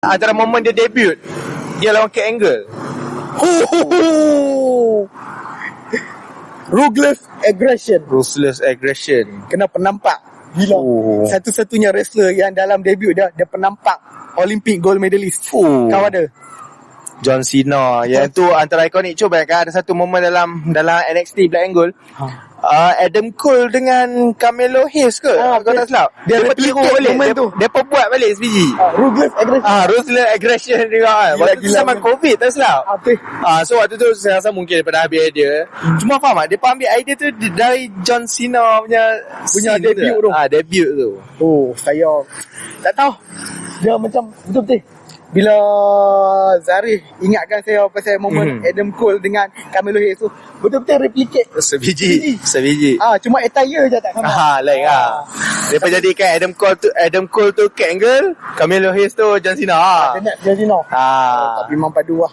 Antara momen dia debut, dia lawan Kurt Angle. Ruthless aggression. Kena penampak. Gila. Satu-satunya wrestler yang dalam debut dia penampak Olympic gold medalist. Kau ada? John Cena. Yang tu antara ikonik. Cuba kan ada satu momen dalam NXT Black and Gold. Adam Cole dengan Carmelo Hayes ke? Kau tak silap? Dia tiru balik. Dia perbuat balik sebiji. Ruthless aggression juga. Waktu tu zaman COVID, tak silap? So waktu tu saya rasa mungkin daripada habis idea. Cuma faham tak? Dia ambil idea tu dari John Cena punya debut tu. Debut tu. Saya tak tahu. Dia macam betul-betul. Bila Zarif ingatkan saya pasal momen Adam Cole dengan Carmelo Hayes tu, betul-betul replicate sebiji. Cuma attire je tak sama. Lain Dia jadikan Adam Cole tu Kurt Angle, Carmelo Hayes tu John Cena. John Cena. Tapi memang padu lah.